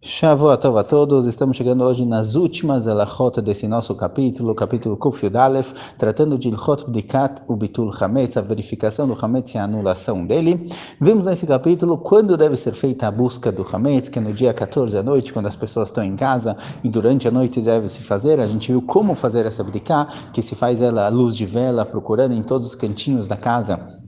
Shavuot Tov a todos, estamos chegando hoje nas últimas alachot desse nosso capítulo, capítulo Kuf Yud Aleph, tratando de Ilchot Bdikat Ubitul Hametz, a verificação do Hametz e a anulação dele. Vimos nesse capítulo quando deve ser feita a busca do Hametz, que é no dia 14 à noite, quando as pessoas estão em casa, e durante a noite deve se fazer. A gente viu como fazer essa Bdiká, que se faz ela à luz de vela, procurando em todos os cantinhos da casa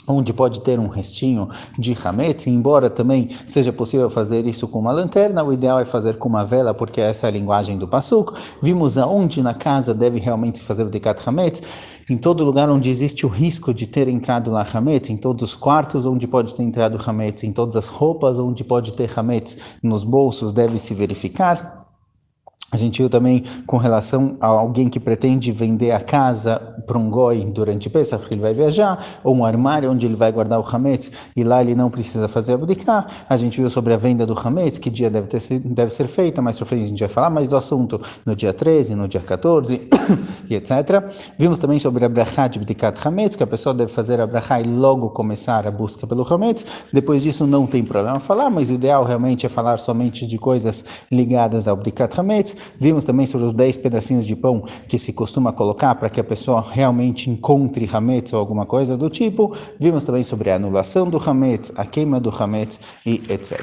onde pode ter um restinho de hametz, embora também seja possível fazer isso com uma lanterna, o ideal é fazer com uma vela, porque essa é a linguagem do pasuk. Vimos aonde na casa deve realmente se fazer o dekat hametz, em todo lugar onde existe o risco de ter entrado lá hametz, em todos os quartos onde pode ter entrado hametz, em todas as roupas onde pode ter hametz, nos bolsos deve se verificar. A gente viu também com relação a alguém que pretende vender a casa para um goi durante Pesach, porque ele vai viajar, ou um armário onde ele vai guardar o hametz, e lá ele não precisa fazer a abdicar. A gente viu sobre a venda do hametz, que dia deve ser feita, mais para frente a gente vai falar mais do assunto no dia 13, no dia 14, e etc. Vimos também sobre a brachá de abdicat hametz, que a pessoa deve fazer a brachá e logo começar a busca pelo hametz. Depois disso não tem problema falar, mas o ideal realmente é falar somente de coisas ligadas ao abdicat hametz. Vimos também sobre os 10 pedacinhos de pão que se costuma colocar para que a pessoa realmente encontre hametz ou alguma coisa do tipo. Vimos também sobre a anulação do hametz, a queima do hametz e etc.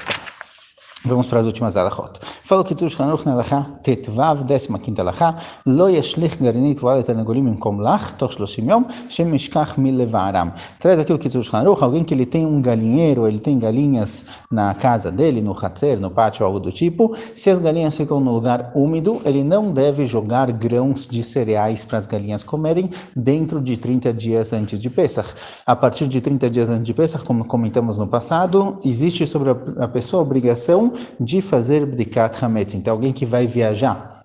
Vamos para as últimas alachot. Falou que Tzur Shulchan Aruch na alachá Tetvav, 15ª alachá, Lo yashlich garinit voal etanagolim imkom lach, toch 30 yom, shem mishkach milevaram. Traz aqui o que Tzur Shulchan Aruch, alguém que ele tem um galinheiro, ele tem galinhas na casa dele, no hatzer, no pátio, algo do tipo. Se as galinhas ficam no lugar úmido, ele não deve jogar grãos de cereais para as galinhas comerem dentro de 30 dias antes de Pesach. A partir de 30 dias antes de Pesach, como comentamos no passado, existe sobre a pessoa a obrigação de fazer bdikat hametz. Então, alguém que vai viajar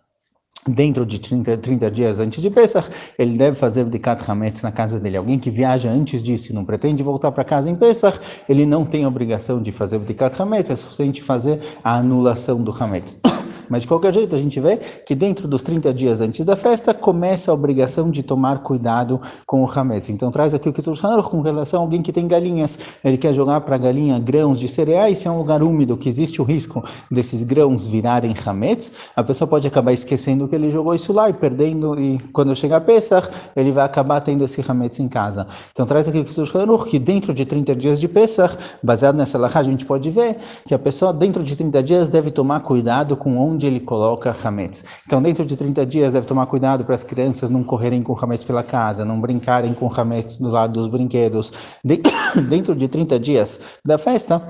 dentro de 30 dias antes de Pesach, ele deve fazer bdikat hametz na casa dele. Alguém que viaja antes disso e não pretende voltar para casa em Pesach, ele não tem a obrigação de fazer bdikat hametz, é suficiente fazer a anulação do hametz. Mas de qualquer jeito a gente vê que dentro dos 30 dias antes da festa começa a obrigação de tomar cuidado com o hametz. Então traz aqui o que estou falando com relação a alguém que tem galinhas, ele quer jogar para a galinha grãos de cereais, se é um lugar úmido que existe o risco desses grãos virarem hametz, a pessoa pode acabar esquecendo que ele jogou isso lá e perdendo, e quando chegar a Pesach, ele vai acabar tendo esse hametz em casa. Então traz aqui o que estou falando, que dentro de 30 dias de Pesach, baseado nessa alahá, a gente pode ver que a pessoa dentro de 30 dias deve tomar cuidado com onde ele coloca hametz. Então, dentro de 30 dias, deve tomar cuidado para as crianças não correrem com hametz pela casa, não brincarem com hametz do lado dos brinquedos. Dentro de 30 dias da festa,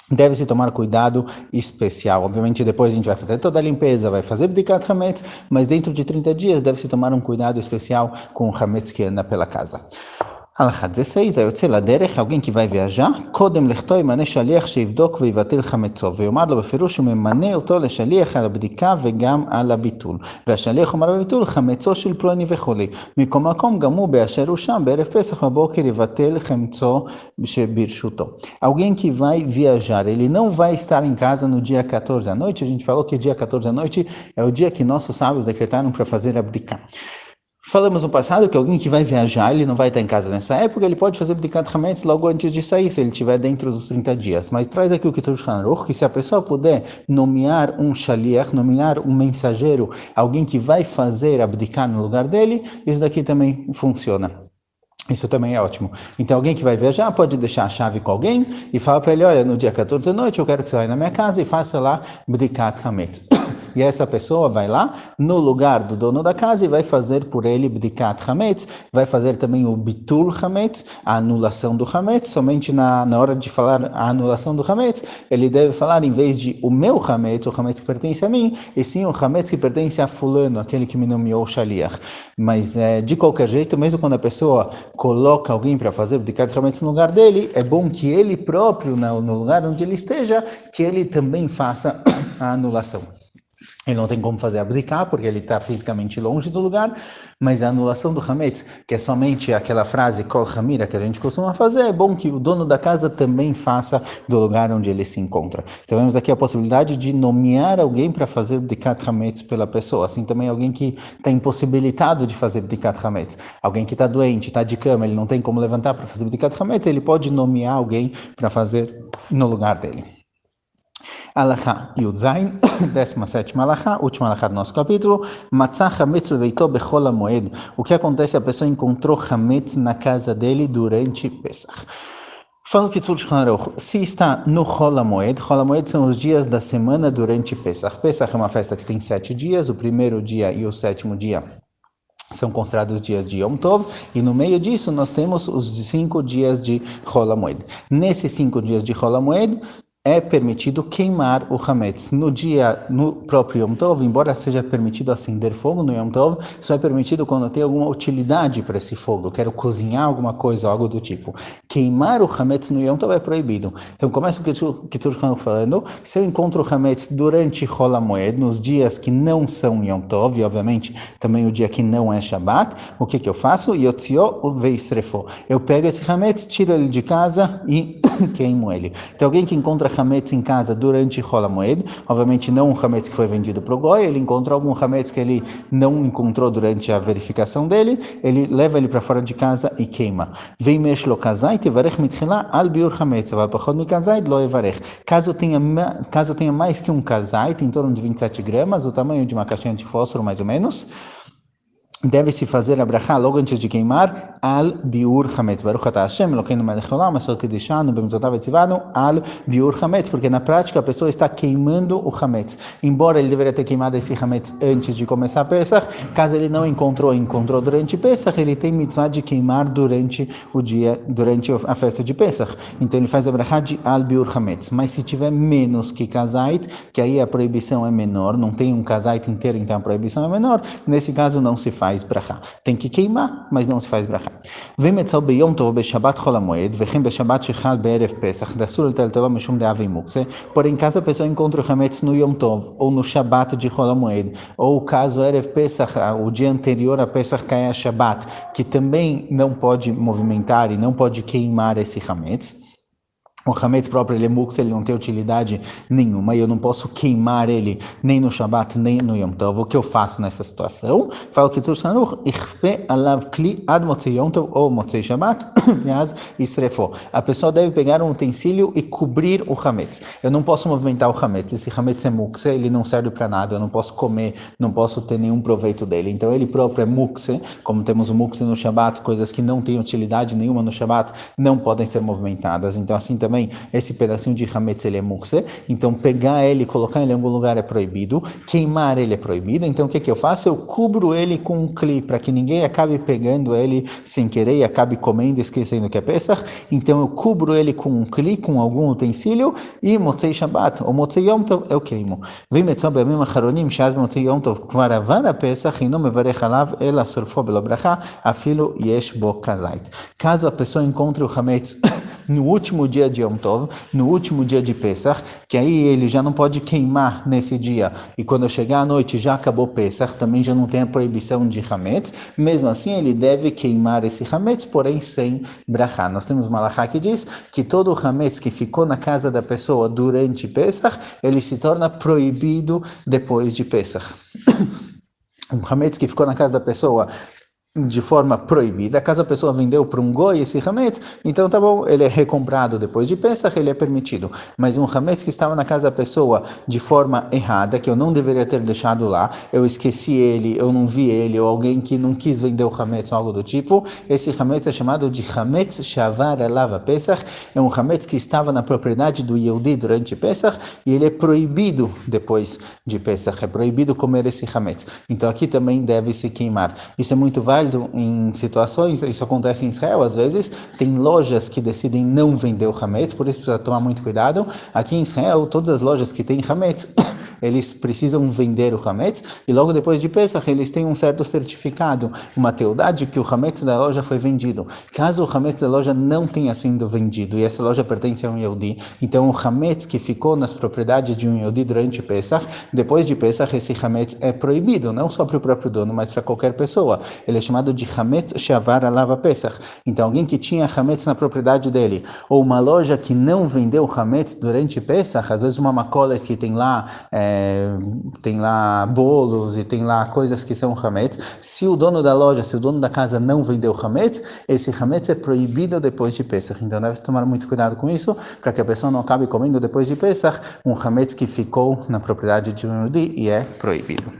deve-se tomar cuidado especial. Obviamente, depois a gente vai fazer toda a limpeza, vai fazer bdikat hametz, mas dentro de 30 dias, deve-se tomar um cuidado especial com o hametz que anda pela casa. Alachá 16, היוצא לדרך, alguém que vai viajar, קודם לכתו ימנה שליח שיבדוק ויבטל חמצו, ויאמר לו בפירוש הוא ממנה אותו לשליח על הבדיקה וגם על הביטול. והשליח אומר בביטול חמצו של פלוני וכולי. מכל מקום גם הוא באשר הוא שם, בערב פסח בבוקר יבטל חמצו שברשותו. Alguém que vai viajar, ele não vai estar em casa no dia 14 à noite, a gente falou que dia 14 à noite é o dia que nossos sábios decretaram para fazer a abdicar. Falamos no passado que alguém que vai viajar, ele não vai estar em casa nessa época, ele pode fazer bdikat hametz logo antes de sair, se ele estiver dentro dos 30 dias. Mas traz aqui o que Tzur Shulchan Aruch, que se a pessoa puder nomear um shaliach, nomear um mensageiro, alguém que vai fazer abdicar no lugar dele, isso daqui também funciona. Isso também é ótimo. Então, alguém que vai viajar pode deixar a chave com alguém e falar para ele, olha, no dia 14 da noite eu quero que você vá na minha casa e faça lá bdikat hametz. E essa pessoa vai lá no lugar do dono da casa e vai fazer por ele bdikat hametz, vai fazer também o bitul hametz, a anulação do hametz. Somente na hora de falar a anulação do hametz, ele deve falar em vez de o meu hametz, o hametz que pertence a mim, e sim o hametz que pertence a fulano, aquele que me nomeou shaliach. Mas de qualquer jeito, mesmo quando a pessoa coloca alguém para fazer bdikat hametz no lugar dele, é bom que ele próprio, no lugar onde ele esteja, que ele também faça a anulação. Ele não tem como fazer abdicar, porque ele está fisicamente longe do lugar, mas a anulação do hametz, que é somente aquela frase kol hamira que a gente costuma fazer, é bom que o dono da casa também faça do lugar onde ele se encontra. Então vemos aqui a possibilidade de nomear alguém para fazer bdikat hametz pela pessoa, assim também alguém que está impossibilitado de fazer bdikat hametz, alguém que está doente, está de cama, ele não tem como levantar para fazer bdikat hametz, ele pode nomear alguém para fazer no lugar dele. Alachá Yudzain, 17ª Alachá, última Alachá do nosso capítulo, Matzah Hametz Bebeito Bechol HaMoed. O que acontece? A pessoa encontrou Hametz na casa dele durante Pesach. Fala que se está no Chol HaMoed são os dias da semana durante Pesach. Pesach é uma festa que tem 7 dias, o primeiro dia e o 7º dia são considerados dias de Yom Tov, e no meio disso nós temos os 5 dias de Chol HaMoed. Nesses 5 dias de Chol HaMoed, é permitido queimar o Hametz. No próprio Yom Tov, embora seja permitido acender fogo no Yom Tov, só é permitido quando tem alguma utilidade para esse fogo. Eu quero cozinhar alguma coisa, algo do tipo. Queimar o Hametz no Yom Tov é proibido. Então começa o que tu está falando. Se eu encontro o Hametz durante Chol HaMoed, nos dias que não são Yom Tov, e obviamente também o dia que não é Shabbat, o que eu faço? Yotzio veisrefo. Eu pego esse Hametz, tiro ele de casa e queimo ele. Tem alguém que encontra Hametz em casa durante Chol HaMoed, obviamente não um Hametz que foi vendido para o Goi, ele encontrou algum Hametz que ele não encontrou durante a verificação dele, ele leva ele para fora de casa e queima. Vem mesh lo kazait varech mitchila al biur Hametz, vai pachod mi kazait lo evarech. Caso tenha mais que um kazait, em torno de 27 gramas, o tamanho de uma caixinha de fósforo mais ou menos, deve-se fazer a brachá logo antes de queimar al biur hametz. Baruch atah Hashem, Elokeinu melech haolam, masot kedishanu, b'mitzvotav etzivanu, al biur hametz. Porque na prática a pessoa está queimando o hametz. Embora ele deveria ter queimado esse hametz antes de começar a Pesach, caso ele não encontrou durante Pesach, ele tem mitzvah de queimar durante a festa de Pesach. Então ele faz a brachá de al biur hametz. Mas se tiver menos que kazait, que aí a proibição é menor, não tem um kazait inteiro, então a proibição é menor, nesse caso não se faz brachá. Tem que queimar, mas não se faz brachá. Vemetzal beyom tov beshabat chol hamoed, vechem beshabat shechal be'erev pesach, dasur l'teltelo mishum de'avei mukse. Porém, caso a pessoa encontre o hametz no Yom Tov, ou no Shabat de chol hamoed, ou caso erev pesach, o dia anterior a Pesach cai a Shabat, que também não pode movimentar e não pode queimar esse hametz. O hametz próprio, ele é mukse, ele não tem utilidade nenhuma, e eu não posso queimar ele nem no Shabbat, nem no Yom Tov. O que eu faço nessa situação? Falo que a pessoa deve pegar um utensílio e cobrir o hametz. Eu não posso movimentar o hametz. Esse hametz é mukse, ele não serve para nada, eu não posso comer, não posso ter nenhum proveito dele. Então ele próprio é mukse, como temos o mukse no Shabbat, coisas que não têm utilidade nenhuma no Shabbat não podem ser movimentadas. Então assim também esse pedacinho de hametz ele é mukse, então pegar ele e colocar ele em algum lugar é proibido, queimar ele é proibido. Então o que eu faço? Eu cubro ele com um cli, para que ninguém acabe pegando ele sem querer e acabe comendo, esquecendo que é Pesach. Então eu cubro ele com um cli, com algum utensílio, e Motzei Shabbat, ou Motzei Yom Tov, eu queimo. Vem metzal be'amim acharonim, shaz Motzei Yom Tov, kvar avar a-Pesach, e não mevarech alav, ela surfo belo brachá, afilo yesh bo kazait. Caso a pessoa encontre o hametz no último dia de Yom Tov, no último dia de Pesach, que aí ele já não pode queimar nesse dia, e quando chegar à noite já acabou Pesach, também já não tem a proibição de hametz, mesmo assim ele deve queimar esse hametz, porém sem brachá. Nós temos uma alachá que diz que todo o hametz que ficou na casa da pessoa durante Pesach, ele se torna proibido depois de Pesach. Um hametz que ficou na casa da pessoa de forma proibida, caso a pessoa vendeu para um goi esse hametz, então tá bom, ele é recomprado depois de Pesach, ele é permitido. Mas um hametz que estava na casa da pessoa de forma errada, que eu não deveria ter deixado lá, eu esqueci ele, eu não vi ele, ou alguém que não quis vender o hametz, algo do tipo, esse hametz é chamado de hametz shavar elava Pesach, é um hametz que estava na propriedade do Yehudi durante Pesach, e ele é proibido depois de Pesach, é proibido comer esse hametz. Então aqui também deve se queimar. Isso é muito válido em situações, isso acontece em Israel, às vezes tem lojas que decidem não vender o hametz, por isso precisa tomar muito cuidado. Aqui em Israel, todas as lojas que têm hametz, eles precisam vender o hametz, e logo depois de Pesach, eles têm um certo certificado, uma teudade que o hametz da loja foi vendido. Caso o hametz da loja não tenha sido vendido, e essa loja pertence a um Yehudi, então o hametz que ficou nas propriedades de um Yehudi durante Pesach, depois de Pesach, esse hametz é proibido, não só para o próprio dono, mas para qualquer pessoa. Ele é chamado chamado de Hametz Shavar Alav Pesach. Então, alguém que tinha Hametz na propriedade dele, ou uma loja que não vendeu Hametz durante Pesach, às vezes uma macola que tem lá bolos e tem lá coisas que são Hametz, se o dono da loja, se o dono da casa não vendeu Hametz, esse Hametz é proibido depois de Pesach. Então, deve tomar muito cuidado com isso, para que a pessoa não acabe comendo depois de Pesach um Hametz que ficou na propriedade de um Yehudi e é proibido.